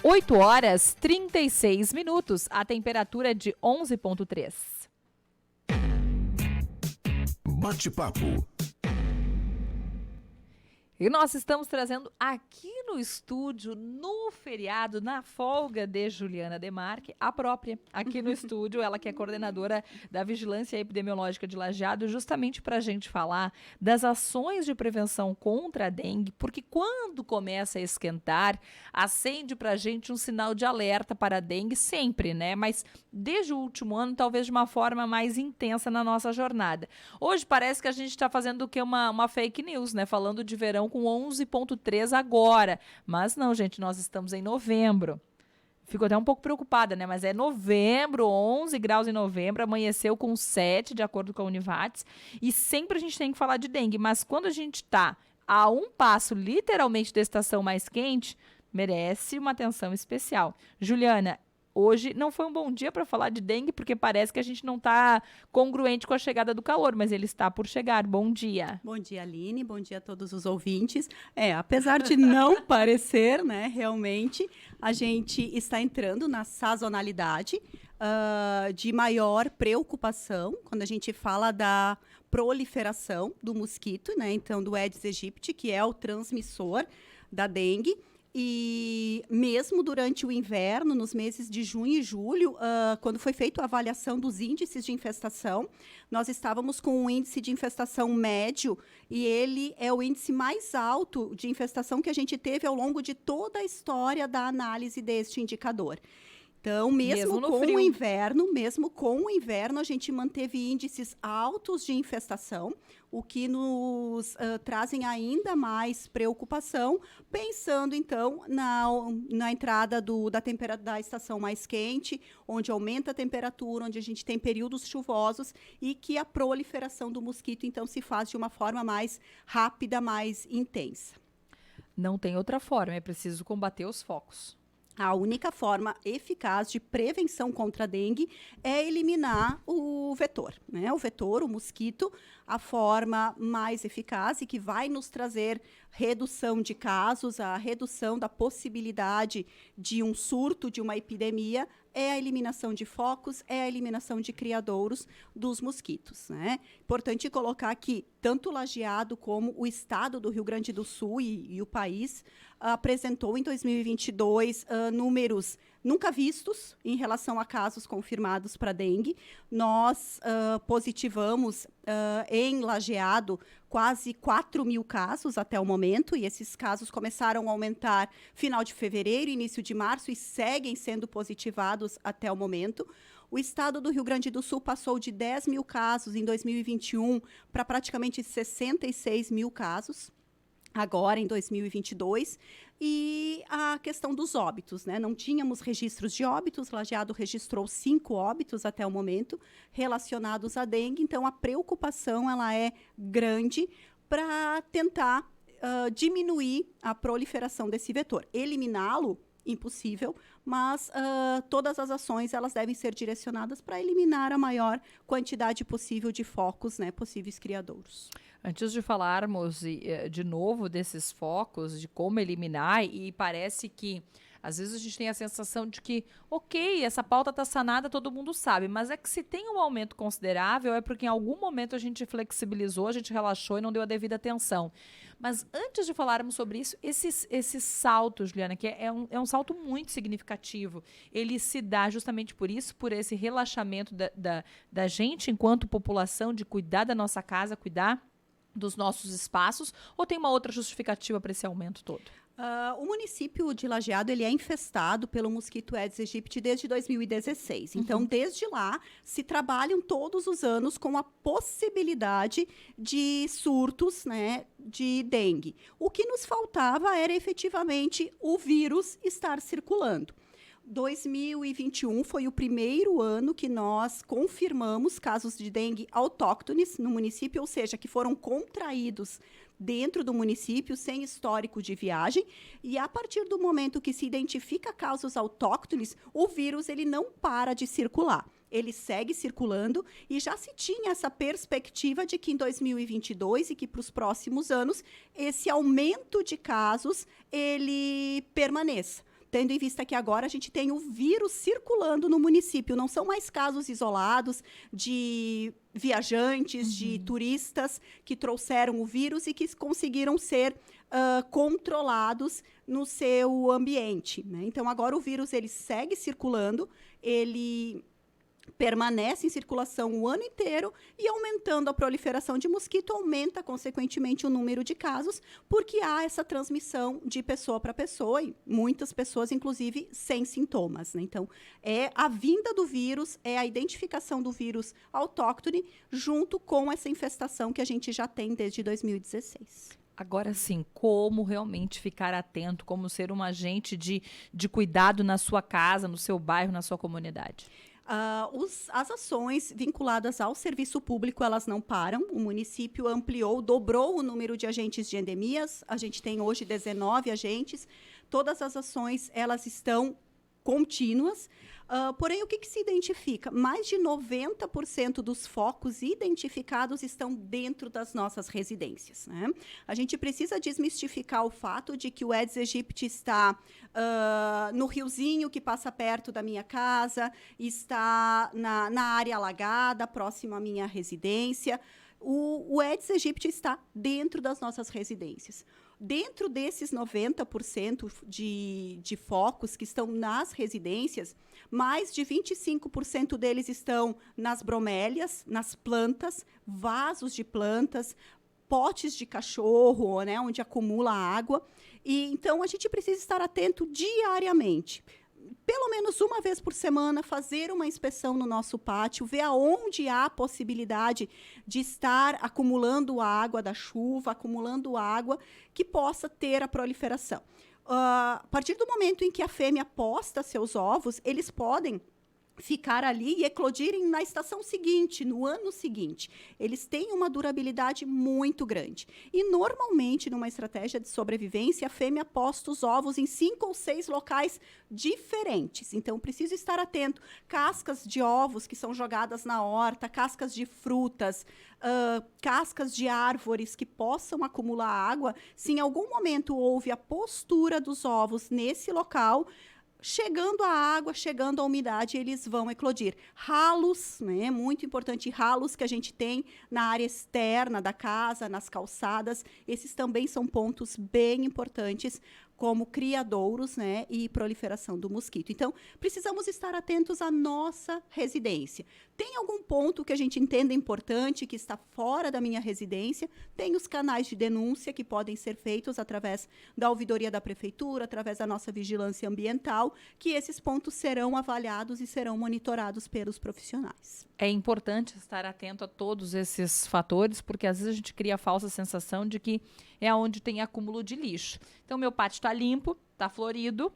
8 horas 36 minutos, a temperatura é de 11,3. Bate-papo. E nós estamos trazendo aqui no estúdio, no feriado, na folga de Juliana Demarque, a própria, aqui no estúdio, ela que é coordenadora da Vigilância Epidemiológica de Lajeado, justamente para a gente falar das ações de prevenção contra a dengue, porque quando começa a esquentar, acende para a gente um sinal de alerta para a dengue sempre, né? Mas desde o último ano, talvez de uma forma mais intensa na nossa jornada. Hoje parece que a gente está fazendo o que uma fake news, né? Falando de verão com 11,3 agora. Mas não, gente, nós estamos em novembro. Fico até um pouco preocupada, né? Mas é novembro, 11 graus em novembro, amanheceu com 7, de acordo com a Univates. E sempre a gente tem que falar de dengue. Mas quando a gente está a um passo, literalmente, da estação mais quente, merece uma atenção especial. Juliana, hoje não foi um bom dia para falar de dengue, porque parece que a gente não está congruente com a chegada do calor, mas ele está por chegar. Bom dia. Bom dia, Aline. Bom dia a todos os ouvintes. Apesar de não parecer, né, realmente, a gente está entrando na sazonalidade de maior preocupação quando a gente fala da proliferação do mosquito, né, então do Aedes aegypti, que é o transmissor da dengue. E mesmo durante o inverno, nos meses de junho e julho, quando foi feita a avaliação dos índices de infestação, nós estávamos com um índice de infestação médio e ele é o índice mais alto de infestação que a gente teve ao longo de toda a história da análise deste indicador. Então, mesmo com o inverno, a gente manteve índices altos de infestação, o que nos trazem ainda mais preocupação, pensando, então, na entrada da estação mais quente, onde aumenta a temperatura, onde a gente tem períodos chuvosos e que a proliferação do mosquito, então, se faz de uma forma mais rápida, mais intensa. Não tem outra forma, é preciso combater os focos. A única forma eficaz de prevenção contra a dengue é eliminar o vetor, né? O vetor, o mosquito, a forma mais eficaz e que vai nos trazer redução de casos, a redução da possibilidade de um surto, de uma epidemia, é a eliminação de focos, é a eliminação de criadouros dos mosquitos, né? Importante colocar que tanto o Lajeado como o estado do Rio Grande do Sul e o país apresentou em 2022 números nunca vistos em relação a casos confirmados para dengue. Nós positivamos em Lajeado quase 4 mil casos até o momento, e esses casos começaram a aumentar final de fevereiro, início de março, e seguem sendo positivados até o momento. O estado do Rio Grande do Sul passou de 10 mil casos em 2021 para praticamente 66 mil casos. Agora, em 2022, e a questão dos óbitos, né? Não tínhamos registros de óbitos, Lajeado registrou 5 óbitos até o momento relacionados à dengue, então a preocupação ela é grande para tentar diminuir a proliferação desse vetor. Eliminá-lo, impossível, mas todas as ações elas devem ser direcionadas para eliminar a maior quantidade possível de focos, né, possíveis criadouros. Antes de falarmos de novo desses focos, de como eliminar, e parece que às vezes a gente tem a sensação de que, ok, essa pauta está sanada, todo mundo sabe, mas é que se tem um aumento considerável é porque em algum momento a gente flexibilizou, a gente relaxou e não deu a devida atenção. Mas antes de falarmos sobre isso, esses saltos, Juliana, que é um salto muito significativo, ele se dá justamente por isso, por esse relaxamento da gente enquanto população, de cuidar da nossa casa, cuidar dos nossos espaços, ou tem uma outra justificativa para esse aumento todo? O município de Lajeado ele é infestado pelo mosquito Aedes aegypti desde 2016. Então, desde lá, se trabalham todos os anos com a possibilidade de surtos, né, de dengue. O que nos faltava era efetivamente o vírus estar circulando. 2021 foi o primeiro ano que nós confirmamos casos de dengue autóctones no município, ou seja, que foram contraídos dentro do município, sem histórico de viagem, e a partir do momento que se identifica casos autóctones, o vírus ele não para de circular. Ele segue circulando e já se tinha essa perspectiva de que em 2022 e que para os próximos anos, esse aumento de casos, ele permaneça. tendo em vista que agora a gente tem o vírus circulando no município. Não são mais casos isolados de viajantes, de turistas que trouxeram o vírus e que conseguiram ser controlados no seu ambiente, né? Então, agora o vírus ele segue circulando, ele permanece em circulação o ano inteiro e aumentando a proliferação de mosquito, aumenta, consequentemente, o número de casos, porque há essa transmissão de pessoa para pessoa e muitas pessoas, inclusive, sem sintomas, né? Então, é a vinda do vírus, é a identificação do vírus autóctone junto com essa infestação que a gente já tem desde 2016. Agora sim, como realmente ficar atento, como ser um agente de cuidado na sua casa, no seu bairro, na sua comunidade? As ações vinculadas ao serviço público, elas não param. O município ampliou, dobrou o número de agentes de endemias. A gente tem hoje 19 agentes. Todas as ações, elas estão contínuas. Porém, o que se identifica? Mais de 90% dos focos identificados estão dentro das nossas residências, né? A gente precisa desmistificar o fato de que o Aedes aegypti está no riozinho que passa perto da minha casa, está na área alagada, próximo à minha residência. O Aedes aegypti está dentro das nossas residências. Dentro desses 90% de focos que estão nas residências, mais de 25% deles estão nas bromélias, nas plantas, vasos de plantas, potes de cachorro, né, onde acumula água. E, então, a gente precisa estar atento diariamente. Pelo menos uma vez por semana, fazer uma inspeção no nosso pátio, ver aonde há possibilidade de estar acumulando água da chuva, acumulando água que possa ter a proliferação. A partir do momento em que a fêmea posta seus ovos, eles podem ficar ali e eclodirem na estação seguinte, no ano seguinte. Eles têm uma durabilidade muito grande. E, normalmente, numa estratégia de sobrevivência, a fêmea posta os ovos em 5 ou 6 locais diferentes. Então, preciso estar atento. Cascas de ovos que são jogadas na horta, cascas de frutas, cascas de árvores que possam acumular água. Se em algum momento houve a postura dos ovos nesse local, chegando a água, chegando a umidade, eles vão eclodir. Ralos, né? Muito importante, ralos que a gente tem na área externa da casa, nas calçadas. Esses também são pontos bem importantes como criadouros, né, e proliferação do mosquito. Então, precisamos estar atentos à nossa residência. Tem algum ponto que a gente entenda importante, que está fora da minha residência? Tem os canais de denúncia que podem ser feitos através da ouvidoria da prefeitura, através da nossa vigilância ambiental, que esses pontos serão avaliados e serão monitorados pelos profissionais. É importante estar atento a todos esses fatores, porque às vezes a gente cria a falsa sensação de que é onde tem acúmulo de lixo. Então, meu pátio está limpo, está florido,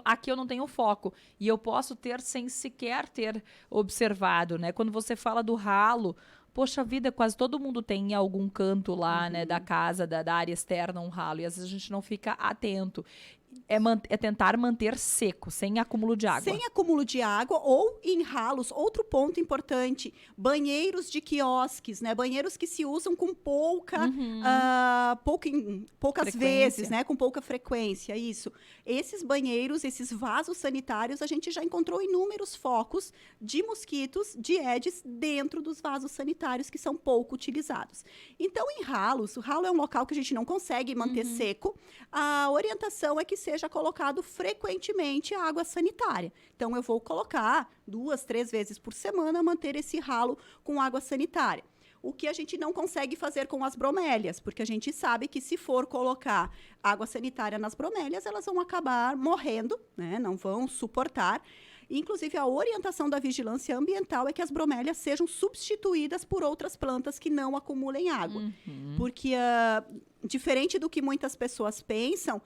aqui eu não tenho foco, e eu posso ter sem sequer ter observado, né? Quando você fala do ralo, poxa vida, quase todo mundo tem em algum canto lá, né, da casa, da área externa, um ralo, e às vezes a gente não fica atento. É tentar manter seco, sem acúmulo de água. Sem acúmulo de água ou em ralos. Outro ponto importante, banheiros de quiosques, né? Banheiros que se usam com poucas vezes, né? Com pouca frequência, isso. Esses banheiros, esses vasos sanitários, a gente já encontrou inúmeros focos de mosquitos, de Aedes, dentro dos vasos sanitários que são pouco utilizados. Então, em ralos, o ralo é um local que a gente não consegue manter seco. A orientação é que seja colocado frequentemente a água sanitária. Então, eu vou colocar 2, 3 vezes por semana, manter esse ralo com água sanitária. O que a gente não consegue fazer com as bromélias, porque a gente sabe que se for colocar água sanitária nas bromélias, elas vão acabar morrendo, né? Não vão suportar. Inclusive, a orientação da vigilância ambiental é que as bromélias sejam substituídas por outras plantas que não acumulem água. Porque, diferente do que muitas pessoas pensam,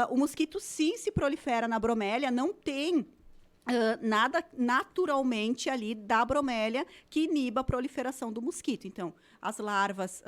o mosquito sim se prolifera na bromélia, não tem nada naturalmente ali da bromélia que iniba a proliferação do mosquito. Então, as larvas,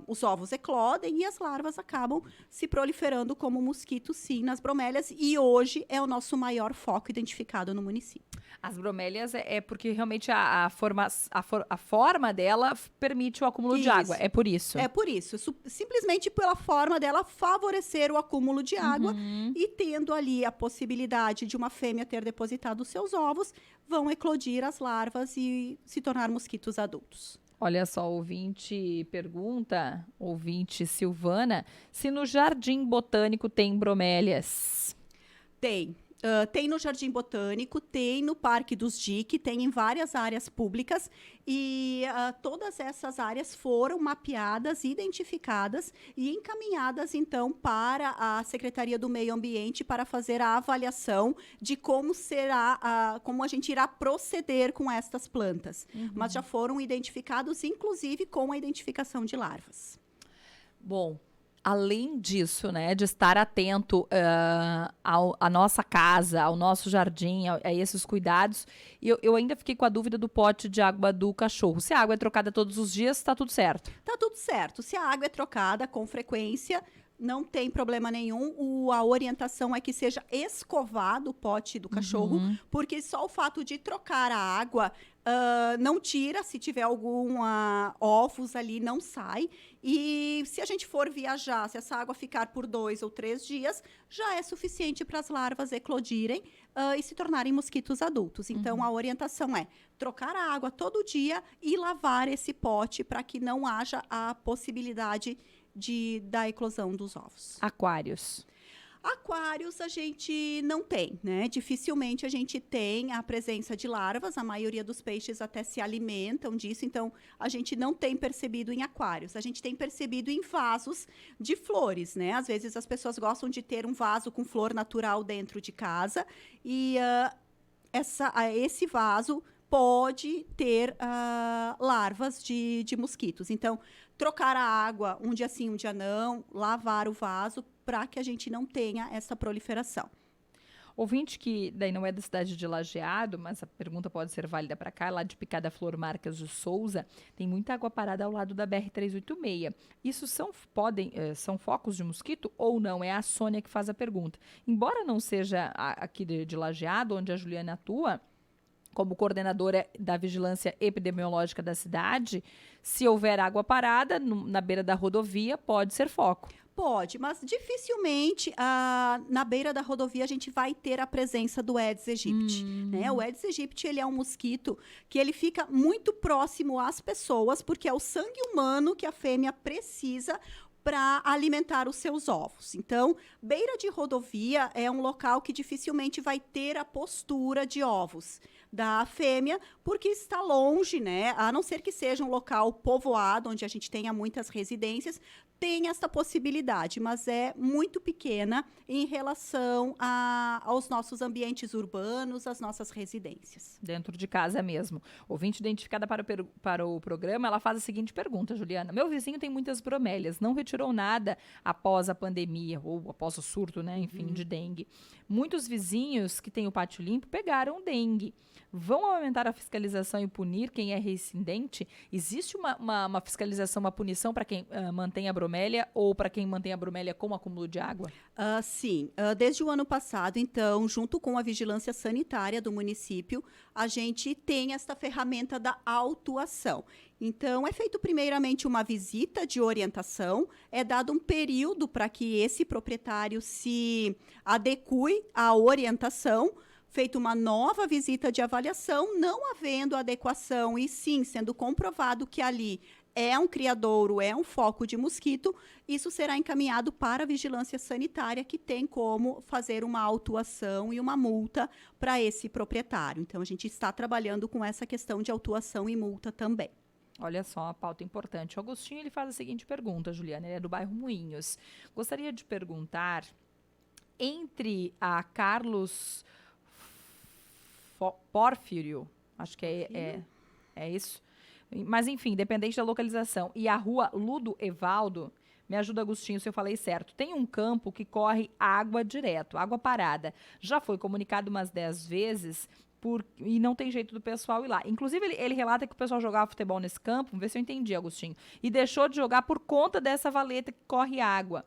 os ovos eclodem e as larvas acabam se proliferando como mosquito, sim, nas bromélias. E hoje é o nosso maior foco identificado no município. As bromélias é porque realmente a forma dela permite o acúmulo de água. É por isso. É por isso. Simplesmente pela forma dela favorecer o acúmulo de água e tendo ali a possibilidade de uma fêmea ter depositado os seus ovos, vão eclodir as larvas e se tornar mosquitos adultos. Olha só, ouvinte pergunta, ouvinte Silvana, se no Jardim Botânico tem bromélias. Tem. Tem no Jardim Botânico, tem no Parque dos DIC, tem em várias áreas públicas e todas essas áreas foram mapeadas, identificadas e encaminhadas, então, para a Secretaria do Meio Ambiente para fazer a avaliação de como será, como a gente irá proceder com estas plantas. Mas já foram identificados, inclusive, com a identificação de larvas. Bom, além disso, né, de estar atento à nossa casa, ao nosso jardim, a esses cuidados, eu ainda fiquei com a dúvida do pote de água do cachorro. Se a água é trocada todos os dias, está tudo certo? Tá tudo certo. Se a água é trocada com frequência, não tem problema nenhum. A orientação é que seja escovado o pote do cachorro, porque só o fato de trocar a água não tira, se tiver algum ovos ali, não sai. E se a gente for viajar, se essa água ficar por 2 ou 3 dias, já é suficiente para as larvas eclodirem e se tornarem mosquitos adultos. Então, a orientação é trocar a água todo dia e lavar esse pote para que não haja a possibilidade da eclosão dos ovos. Aquários. Aquários a gente não tem, né? Dificilmente a gente tem a presença de larvas, a maioria dos peixes até se alimentam disso, então a gente não tem percebido em aquários. A gente tem percebido em vasos de flores, né? Às vezes as pessoas gostam de ter um vaso com flor natural dentro de casa e esse vaso pode ter larvas de mosquitos. Então, trocar a água um dia sim, um dia não, lavar o vaso para que a gente não tenha essa proliferação. Ouvinte que daí não é da cidade de Lajeado, mas a pergunta pode ser válida para cá, lá de Picada Flor Marques de Souza, tem muita água parada ao lado da BR-386. Isso são focos de mosquito ou não? É a Sônia que faz a pergunta. Embora não seja aqui de Lajeado, onde a Juliana atua, como coordenadora da vigilância epidemiológica da cidade, se houver água parada na beira da rodovia, pode ser foco. Pode, mas dificilmente na beira da rodovia a gente vai ter a presença do Aedes aegypti. Né? O Aedes aegypti ele é um mosquito que ele fica muito próximo às pessoas, porque é o sangue humano que a fêmea precisa para alimentar os seus ovos. Então, beira de rodovia é um local que dificilmente vai ter a postura de ovos da fêmea, porque está longe, né? A não ser que seja um local povoado, onde a gente tenha muitas residências, tem essa possibilidade, mas é muito pequena em relação aos nossos ambientes urbanos, às nossas residências. Dentro de casa mesmo. Ouvinte identificada para o programa, ela faz a seguinte pergunta, Juliana. Meu vizinho tem muitas bromélias, não retirou nada após a pandemia, ou após o surto, né, enfim, de dengue. Muitos vizinhos que têm o pátio limpo pegaram dengue. Vão aumentar a fiscalização e punir quem é reincidente? Existe uma fiscalização, uma punição para quem mantém a bromélia ou para quem mantém a bromélia com acúmulo de água? Sim. Desde o ano passado, então, junto com a vigilância sanitária do município, a gente tem esta ferramenta da autuação. Então, é feito primeiramente uma visita de orientação, é dado um período para que esse proprietário se adeque à orientação, feita uma nova visita de avaliação, não havendo adequação e sim sendo comprovado que ali é um criadouro, é um foco de mosquito, isso será encaminhado para a vigilância sanitária, que tem como fazer uma autuação e uma multa para esse proprietário. Então, a gente está trabalhando com essa questão de autuação e multa também. Olha só, a pauta importante. O Agostinho ele faz a seguinte pergunta, Juliana, ele é do bairro Moinhos. Gostaria de perguntar, entre a Carlos Porfírio, acho que é isso, mas enfim, independente da localização, e a rua Ludo Evaldo, Me ajuda, Agostinho, se eu falei certo. Tem um campo que corre água direto, água parada. Já foi comunicado umas 10 vezes e não tem jeito do pessoal ir lá. Inclusive, ele relata que o pessoal jogava futebol nesse campo, vamos ver se eu entendi, Agostinho, e deixou de jogar por conta dessa valeta que corre água.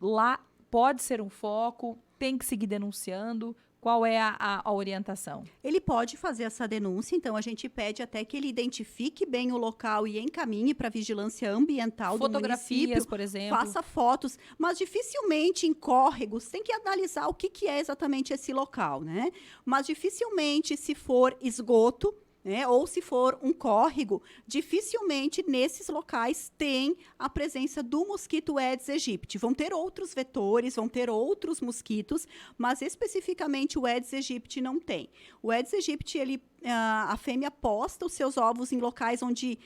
Lá pode ser um foco, tem que seguir denunciando. Qual é a orientação? Ele pode fazer essa denúncia, então a gente pede até que ele identifique bem o local e encaminhe para a vigilância ambiental do município. Por exemplo. Faça fotos, mas dificilmente em córregos, tem que analisar o que é exatamente esse local, né? Mas dificilmente se for esgoto, né, ou se for um córrego, dificilmente nesses locais tem a presença do mosquito Aedes aegypti. Vão ter outros vetores, vão ter outros mosquitos, mas especificamente o Aedes aegypti não tem. O Aedes aegypti, a fêmea posta os seus ovos em locais onde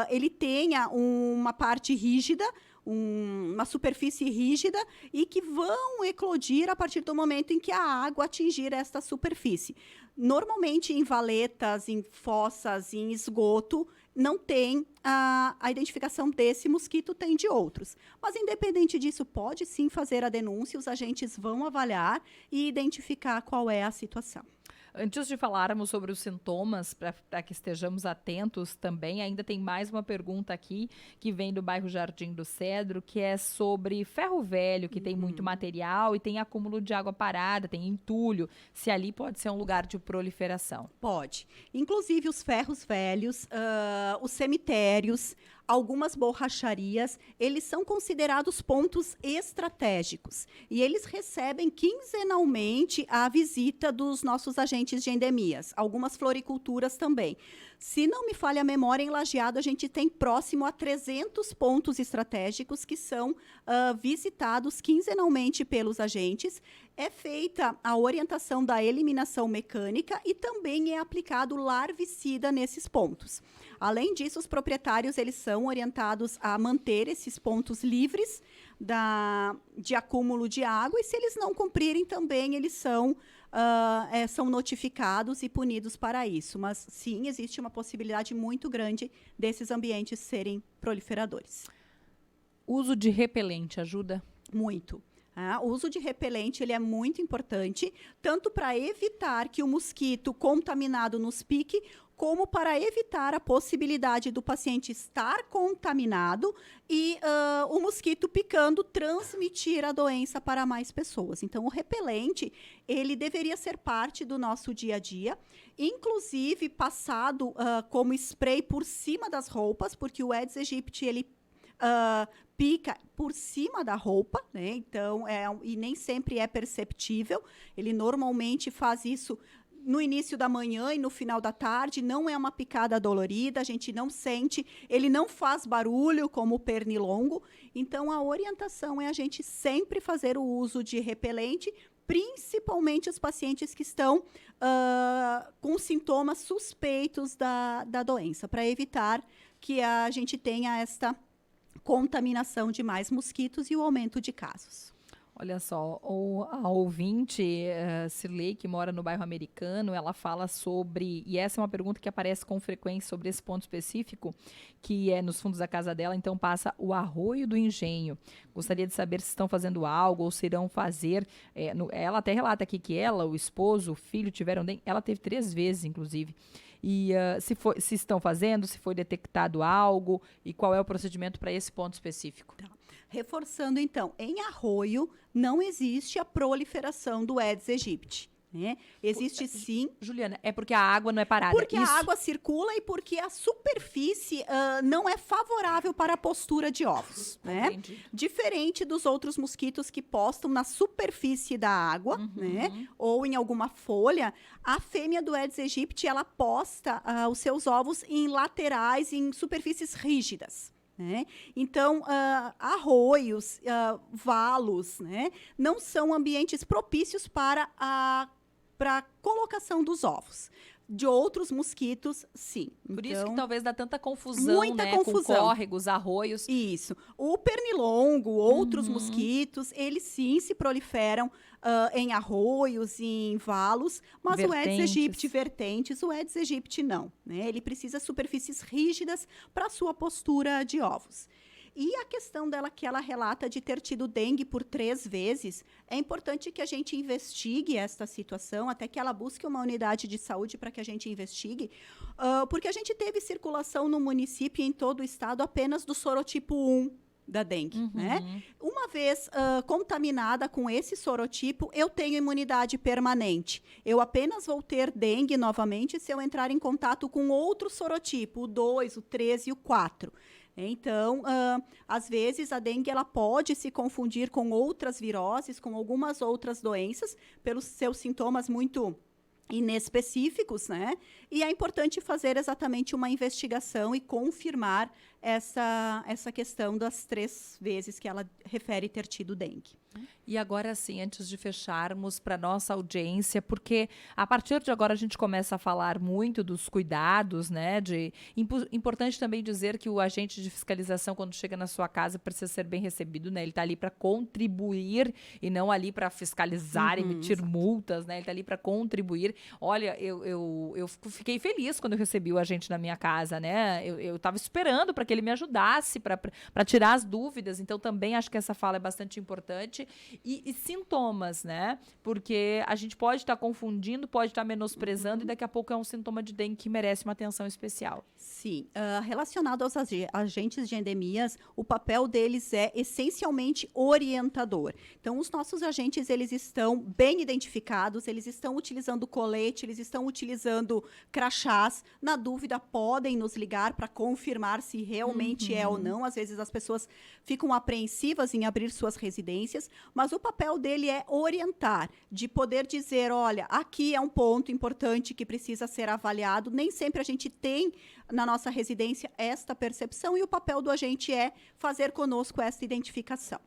ele tenha uma parte rígida, uma superfície rígida e que vão eclodir a partir do momento em que a água atingir esta superfície. Normalmente em valetas, em fossas, em esgoto, não tem a identificação desse mosquito, tem de outros. Mas independente disso, pode sim fazer a denúncia, os agentes vão avaliar e identificar qual é a situação. Antes de falarmos sobre os sintomas, para que estejamos atentos também, ainda tem mais uma pergunta aqui, que vem do bairro Jardim do Cedro, que é sobre ferro velho, que tem muito material e tem acúmulo de água parada, tem entulho, se ali pode ser um lugar de proliferação. Pode. Inclusive os ferros velhos, os cemitérios, algumas borracharias, eles são considerados pontos estratégicos e eles recebem quinzenalmente a visita dos nossos agentes de endemias, algumas floriculturas também. Se não me falha a memória, em Lajeado a gente tem próximo a 300 pontos estratégicos que são visitados quinzenalmente pelos agentes. É feita a orientação da eliminação mecânica e também é aplicado larvicida nesses pontos. Além disso, os proprietários eles são orientados a manter esses pontos livres de acúmulo de água e se eles não cumprirem também eles são notificados e punidos para isso. Mas sim, existe uma possibilidade muito grande desses ambientes serem proliferadores. Uso de repelente ajuda? Muito. O uso de repelente ele é muito importante, tanto para evitar que o mosquito contaminado nos pique, como para evitar a possibilidade do paciente estar contaminado e o mosquito picando transmitir a doença para mais pessoas. Então, o repelente, ele deveria ser parte do nosso dia a dia, inclusive passado como spray por cima das roupas, porque o Aedes aegypti, ele pica por cima da roupa, né? Então, e nem sempre é perceptível. Ele normalmente faz isso no início da manhã e no final da tarde, não é uma picada dolorida, a gente não sente, ele não faz barulho como o pernilongo. Então, a orientação é a gente sempre fazer o uso de repelente, principalmente os pacientes que estão com sintomas suspeitos da doença, para evitar que a gente tenha esta contaminação de mais mosquitos e o aumento de casos. Olha só, a ouvinte, Cirlei, que mora no bairro Americano, ela fala sobre, e essa é uma pergunta que aparece com frequência sobre esse ponto específico, que é nos fundos da casa dela, então passa o Arroio do Engenho. Gostaria de saber se estão fazendo algo ou se irão fazer. Ela até relata aqui que ela, o esposo, o filho tiveram dengue, ela teve 3 vezes, inclusive. E se estão fazendo, se foi detectado algo e qual é o procedimento para esse ponto específico. Tá. Reforçando, então, em Arroio não existe a proliferação do Aedes aegypti. Né? Existe sim. Juliana, é porque a água não é parada. Porque a água circula e porque a superfície não é favorável para a postura de ovos. Né? Diferente dos outros mosquitos que postam na superfície da água, né? Ou em alguma folha, a fêmea do Aedes aegypti ela posta os seus ovos em laterais, em superfícies rígidas. Né? Então, arroios, valos, né? Não são ambientes propícios para a colocação dos ovos. De outros mosquitos, sim. Por isso que talvez dá tanta confusão, né? Confusão. Com córregos, arroios. Isso. O pernilongo, outros mosquitos, eles sim se proliferam em arroios, em valos, mas o Aedes aegypti, vertentes, o Aedes aegypti não. Né? Ele precisa de superfícies rígidas para sua postura de ovos. E a questão dela que ela relata de ter tido dengue por 3 vezes, é importante que a gente investigue esta situação, até que ela busque uma unidade de saúde para que a gente investigue, porque a gente teve circulação no município e em todo o estado apenas do sorotipo 1 da dengue, né? Uma vez contaminada com esse sorotipo, eu tenho imunidade permanente. Eu apenas vou ter dengue novamente se eu entrar em contato com outro sorotipo, o 2, o 3 e o 4. Então, às vezes, a dengue ela pode se confundir com outras viroses, com algumas outras doenças, pelos seus sintomas muito inespecíficos, né? E é importante fazer exatamente uma investigação e confirmar essa questão das 3 vezes que ela refere ter tido dengue. E agora sim, antes de fecharmos para nossa audiência, porque a partir de agora a gente começa a falar muito dos cuidados, né? Importante também dizer que o agente de fiscalização, quando chega na sua casa, precisa ser bem recebido, né? Ele está ali para contribuir e não ali para fiscalizar, emitir multas, né? Ele está ali para contribuir. Olha, eu fiquei feliz quando eu recebi o agente na minha casa, né? Eu estava esperando para que ele me ajudasse, para tirar as dúvidas. Então, também acho que essa fala é bastante importante. E sintomas, né? Porque a gente pode estar confundindo, pode estar menosprezando e daqui a pouco é um sintoma de dengue que merece uma atenção especial. Sim. Relacionado aos agentes de endemias, o papel deles é essencialmente orientador. Então, os nossos agentes, eles estão bem identificados, eles estão utilizando colete, eles estão utilizando crachás. Na dúvida, podem nos ligar para confirmar se realmente é ou não. Às vezes, as pessoas ficam apreensivas em abrir suas residências, mas o papel dele é orientar, de poder dizer, olha, aqui é um ponto importante que precisa ser avaliado. Nem sempre a gente tem na nossa residência esta percepção e o papel do agente é fazer conosco essa identificação.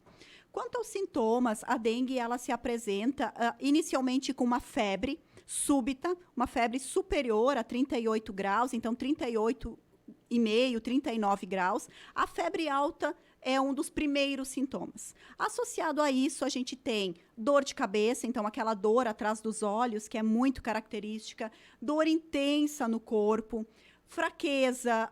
Quanto aos sintomas, a dengue ela se apresenta inicialmente com uma febre súbita, uma febre superior a 38 graus, então 38,5, 39 graus. A febre alta é um dos primeiros sintomas. Associado a isso, a gente tem dor de cabeça, então aquela dor atrás dos olhos, que é muito característica, dor intensa no corpo, fraqueza,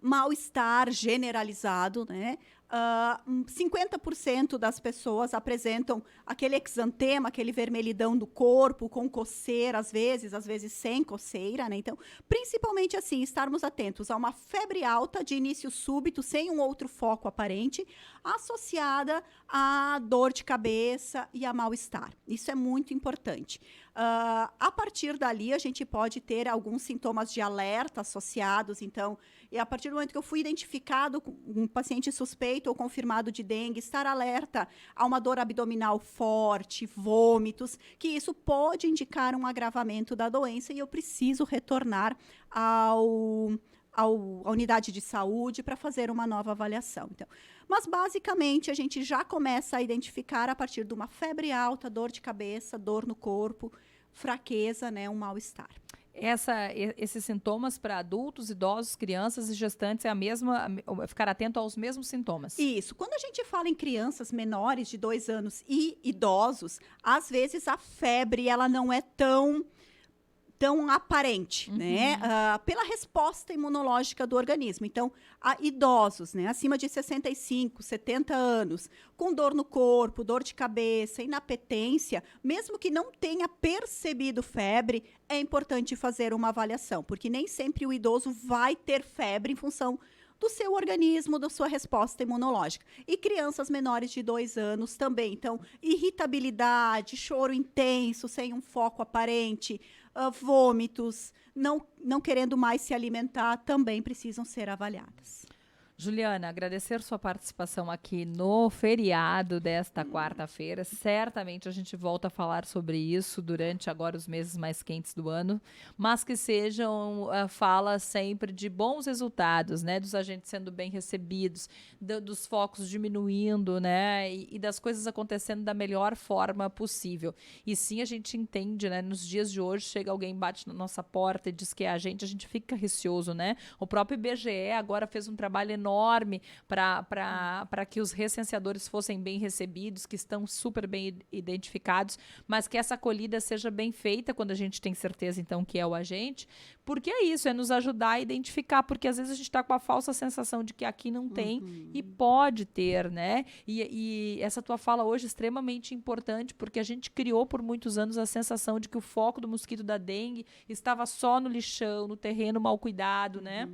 mal-estar generalizado, né? 50% das pessoas apresentam aquele exantema, aquele vermelhidão do corpo, com coceira, às vezes sem coceira, né? Então, principalmente assim, estarmos atentos a uma febre alta de início súbito, sem um outro foco aparente, associada à dor de cabeça e a mal-estar. Isso é muito importante. A partir dali, a gente pode ter alguns sintomas de alerta associados. Então, e a partir do momento que eu fui identificado com um paciente suspeito ou confirmado de dengue, estar alerta a uma dor abdominal forte, vômitos, que isso pode indicar um agravamento da doença e eu preciso retornar à unidade de saúde para fazer uma nova avaliação. Então, mas, basicamente, a gente já começa a identificar a partir de uma febre alta, dor de cabeça, dor no corpo, fraqueza, né, um mal-estar. Esses sintomas para adultos, idosos, crianças e gestantes é a mesma, ficar atento aos mesmos sintomas. Isso. Quando a gente fala em crianças menores de 2 anos e idosos, às vezes a febre ela não é tão aparente, né? Pela resposta imunológica do organismo. Então, idosos, né, acima de 65, 70 anos, com dor no corpo, dor de cabeça, inapetência, mesmo que não tenha percebido febre, é importante fazer uma avaliação, porque nem sempre o idoso vai ter febre em função do seu organismo, da sua resposta imunológica. E crianças menores de 2 anos também. Então, irritabilidade, choro intenso, sem um foco aparente, vômitos, não querendo mais se alimentar, também precisam ser avaliadas. Juliana, agradecer sua participação aqui no feriado desta quarta-feira. Certamente a gente volta a falar sobre isso durante agora os meses mais quentes do ano, mas que sejam fala sempre de bons resultados, né? Dos agentes sendo bem recebidos, dos focos diminuindo, né? E das coisas acontecendo da melhor forma possível. E sim, a gente entende, né? Nos dias de hoje, chega alguém, bate na nossa porta e diz que é a gente fica receoso, né? O próprio IBGE agora fez um trabalho enorme enorme para que os recenseadores fossem bem recebidos, que estão super bem identificados, mas que essa acolhida seja bem feita quando a gente tem certeza, então, que é o agente, porque é isso, é nos ajudar a identificar, porque às vezes a gente está com a falsa sensação de que aqui não tem e pode ter, né? E essa tua fala hoje é extremamente importante, porque a gente criou por muitos anos a sensação de que o foco do mosquito da dengue estava só no lixão, no terreno mal cuidado, né?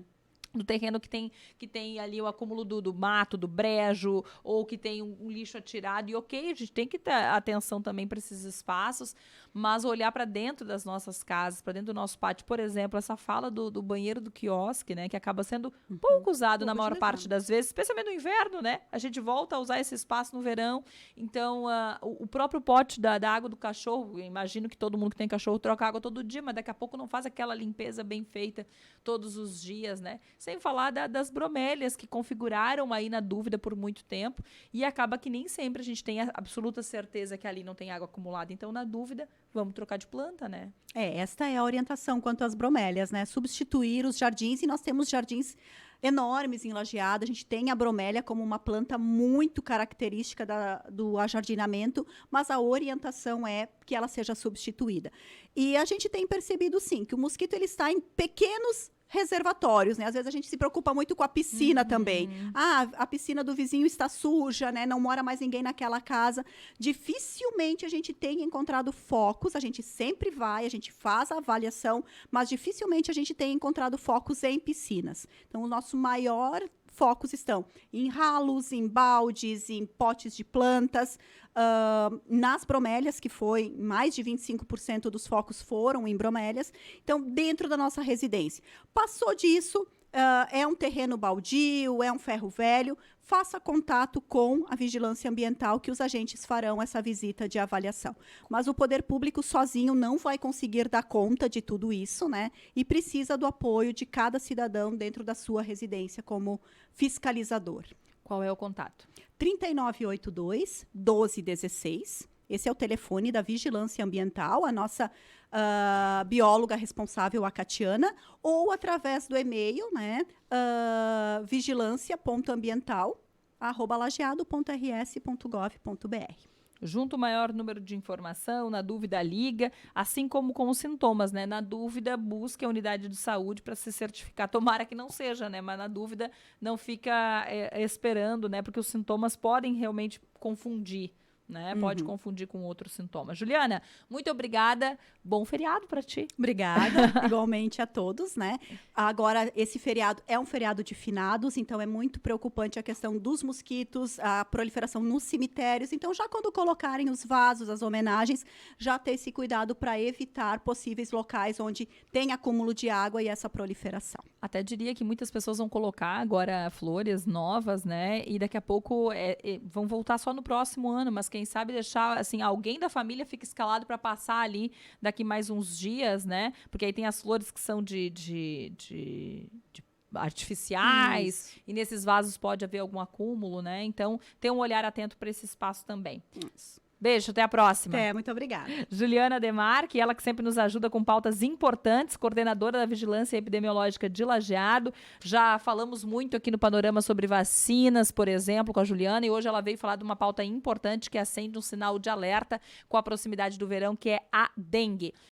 No terreno que tem ali o acúmulo do mato, do brejo, ou que tem um lixo atirado. E ok, a gente tem que ter atenção também para esses espaços, mas olhar para dentro das nossas casas, para dentro do nosso pátio. Por exemplo, essa fala do banheiro do quiosque, né, que acaba sendo pouco usado na maior parte das vezes, especialmente no inverno, né? A gente volta a usar esse espaço no verão. Então, o próprio pote da água do cachorro, eu imagino que todo mundo que tem cachorro troca água todo dia, mas daqui a pouco não faz aquela limpeza bem feita todos os dias, né? Sem falar das bromélias que configuraram aí na dúvida por muito tempo e acaba que nem sempre a gente tem a absoluta certeza que ali não tem água acumulada. Então, na dúvida, vamos trocar de planta, né? Esta é a orientação quanto às bromélias, né? Substituir os jardins, e nós temos jardins enormes em Lajeado. A gente tem a bromélia como uma planta muito característica do ajardinamento, mas a orientação é que ela seja substituída. E a gente tem percebido, sim, que o mosquito ele está em pequenos reservatórios, né? Às vezes a gente se preocupa muito com a piscina também. A piscina do vizinho está suja, né? Não mora mais ninguém naquela casa. Dificilmente a gente tem encontrado focos, a gente sempre vai, a gente faz a avaliação, mas dificilmente a gente tem encontrado focos em piscinas. Então, o nosso maior focos estão em ralos, em baldes, em potes de plantas, nas bromélias, que foi mais de 25% dos focos foram em bromélias. Então, dentro da nossa residência. Passou disso, é um terreno baldio, é um ferro velho, faça contato com a vigilância ambiental, que os agentes farão essa visita de avaliação. Mas o poder público sozinho não vai conseguir dar conta de tudo isso, né? E precisa do apoio de cada cidadão dentro da sua residência como fiscalizador. Qual é o contato? 3982-1216. Esse é o telefone da Vigilância Ambiental, a nossa bióloga responsável, a Catiana, ou através do e-mail, né, vigilancia.ambiental@lajeado.rs.gov.br. Junto o maior número de informação, na dúvida liga, assim como com os sintomas, né? Na dúvida, busque a unidade de saúde para se certificar. Tomara que não seja, né? Mas na dúvida, não fica esperando, né? Porque os sintomas podem realmente confundir, né? Pode confundir com outros sintomas. Juliana, muito obrigada. Bom feriado para ti. Obrigada, igualmente a todos, né? Agora, esse feriado é um feriado de finados, então é muito preocupante a questão dos mosquitos, a proliferação nos cemitérios. Então, já quando colocarem os vasos, as homenagens, já ter esse cuidado para evitar possíveis locais onde tem acúmulo de água e essa proliferação. Até diria que muitas pessoas vão colocar agora flores novas, né? E daqui a pouco vão voltar só no próximo ano, mas quem sabe deixar, assim, alguém da família fica escalado para passar ali daqui mais uns dias, né? Porque aí tem as flores que são de artificiais. Isso. E nesses vasos pode haver algum acúmulo, né? Então, tem um olhar atento para esse espaço também. Isso. Beijo, até a próxima. Muito obrigada. Juliana Demarque, ela que sempre nos ajuda com pautas importantes, coordenadora da Vigilância Epidemiológica de Lajeado. Já falamos muito aqui no Panorama sobre vacinas, por exemplo, com a Juliana, e hoje ela veio falar de uma pauta importante que acende um sinal de alerta com a proximidade do verão, que é a dengue.